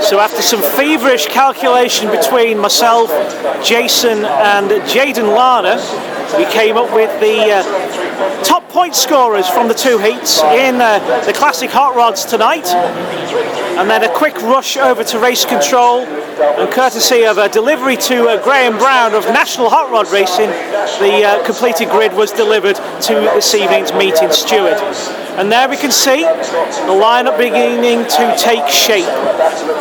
So after some feverish calculation between myself, Jason and Jaden Lana, we came up with the top point scorers from the two heats in the classic hot rods tonight. And then a quick rush over to race control, and courtesy of a delivery to Graham Brown of National Hot Rod Racing, the completed grid was delivered to this evening's meet in Stewart. And there we can see the lineup beginning to take shape.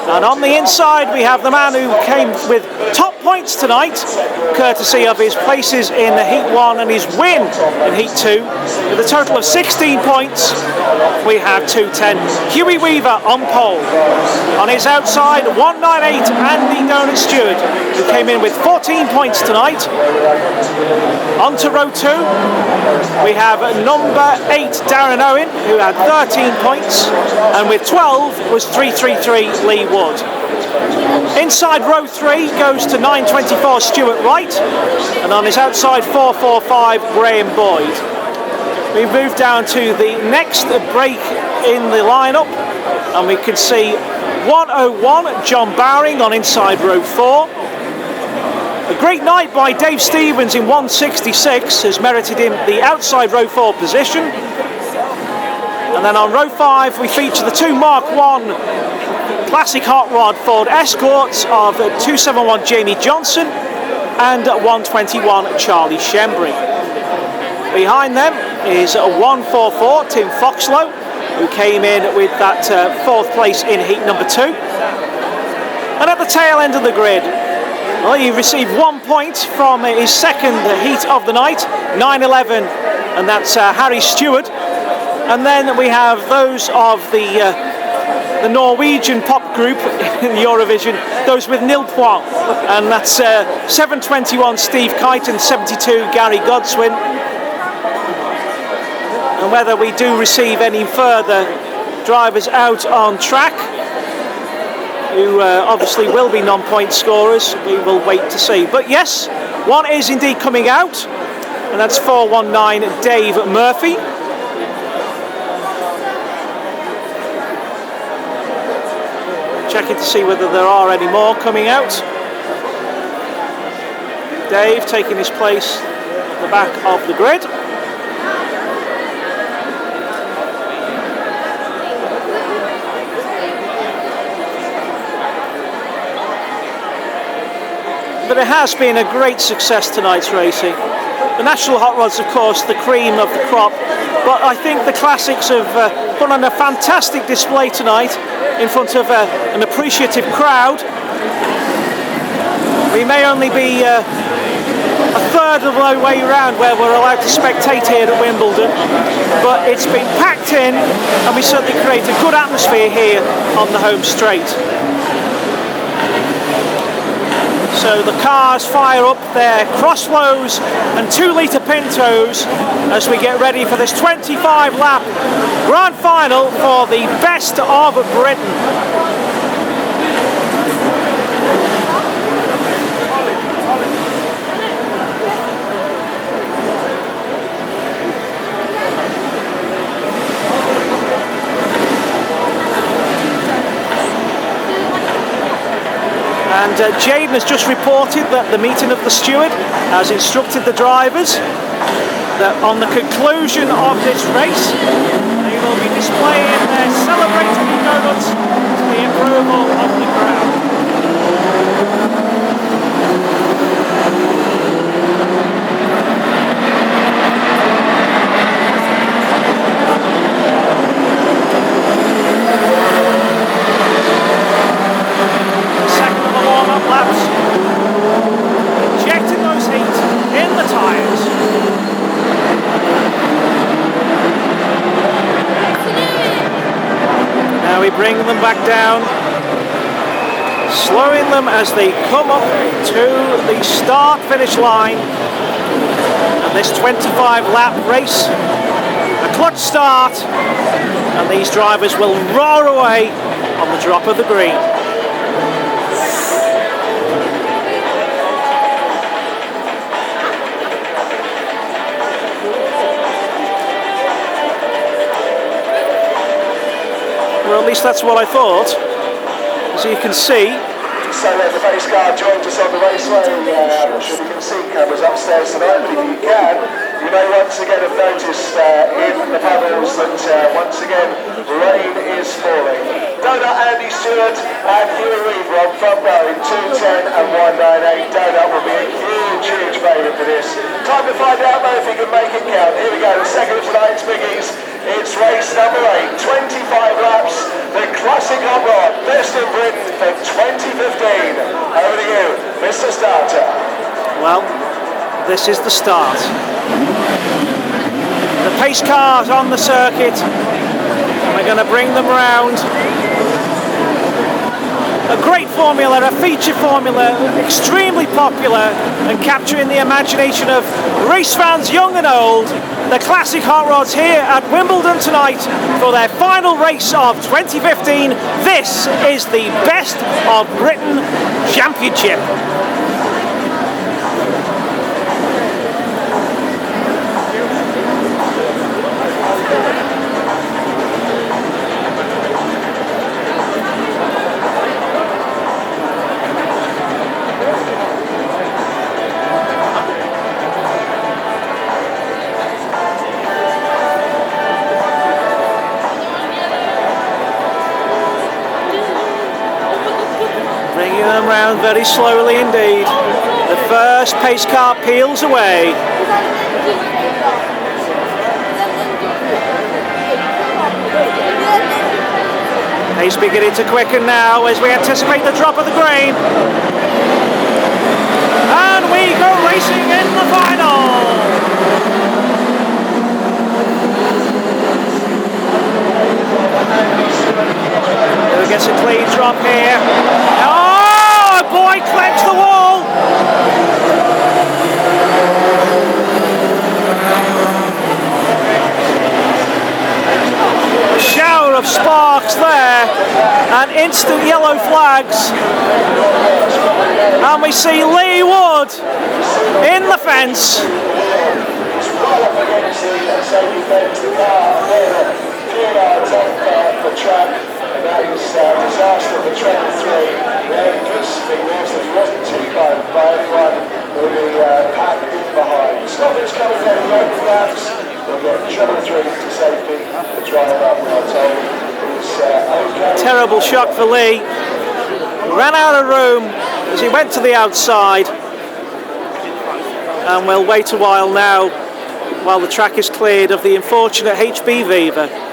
And on the inside we have the man who came with top points tonight, courtesy of his places in Heat 1 and his win in Heat 2. With a total of 16 points, we have 210. Huey Weaver on pole. On his outside, 198 Andy Donut Stewart, who came in with 14 points tonight. On to row 2, we have number 8 Darren Owen, who had 13 points, and with 12 was 333 Lee Wood. Inside row 3 goes to 924 Stuart Wright, and on his outside 445 Graham Boyd. We move down to the next break in the lineup, and we can see 101 John Bowring on inside row 4. A great night by Dave Stevens in 166 has merited him the outside row 4 position. And then on row 5 we feature the two Mark 1 classic hot rod Ford Escorts of 271 Jamie Johnson and 121 Charlie Shembry. Behind them is 144 Tim Foxlow, who came in with that 4th place in heat number 2. And at the tail end of the grid, well, he received 1 point from his second heat of the night, 9-11, and that's Harry Stewart. And then we have those of the Norwegian pop group in Eurovision, those with nil point, and that's 721 Steve Kite and 72 Gary Godswin. And whether we do receive any further drivers out on track, who obviously will be non-point scorers, we will wait to see. But yes, one is indeed coming out, and that's 419 Dave Murphy. Checking to see whether there are any more coming out. Dave taking his place at the back of the grid. But it has been a great success tonight's racing. The National Hot Rods, of course, the cream of the crop, but I think the Classics have put on a fantastic display tonight in front of an appreciative crowd. We may only be a third of the way around where we're allowed to spectate here at Wimbledon, but it's been packed in, and we certainly create a good atmosphere here on the home straight. So the cars fire up their Crossflows and 2-litre Pintos as we get ready for this 25-lap grand final for the best of Britain. And Jaden has just reported that the meeting of the steward has instructed the drivers that on the conclusion of this race, they will be displaying their celebratory donuts to the approval of the crowd. Laps, injecting those heat in the tyres. Now we bring them back down, slowing them as they come up to the start-finish line. And this 25-lap race, a clutch start, and these drivers will roar away on the drop of the green. Well, at least that's what I thought. as you can see. So the pace car joined us on the raceway. I'm not sure you can see cameras upstairs tonight, but if you can, you may once again have noticed in the puddles that once again rain is falling. Donut Andy Stewart and Huey Weaver on front row in 2:10 and 1:98. Donut will be a huge favourite for this. Time to find out though if he can make it count. Here we go, the second of tonight's biggies. It's race number 8, 25 laps, the classic hot rod, best in Britain for 2015. Over to you, Mr. Starter. Well, this is the start. The pace cars on the circuit. We're going to bring them round. A great formula, a feature formula, extremely popular and capturing the imagination of race fans young and old. The classic hot rods here at Wimbledon tonight for their final race of 2015. This is the Best of Britain Championship. Bringing them round very slowly indeed. The first pace car peels away. Pace beginning to quicken now as we anticipate the drop of the grain. And we go racing in the final. Who gets a clean drop here? Oh, boy, clench the wall! A shower of sparks there, and instant yellow flags. And we see Lee Wood in the fence. The track, and that is disaster for track 3. The good thing was that he wasn't T-boned by anyone with the pack in behind. Stoppers coming down the open laps. We'll get track 3 to safety. The driver, we are told, is okay. Terrible shock for Lee. Ran out of room as he went to the outside. And we'll wait a while now while the track is cleared of the unfortunate HB Viva.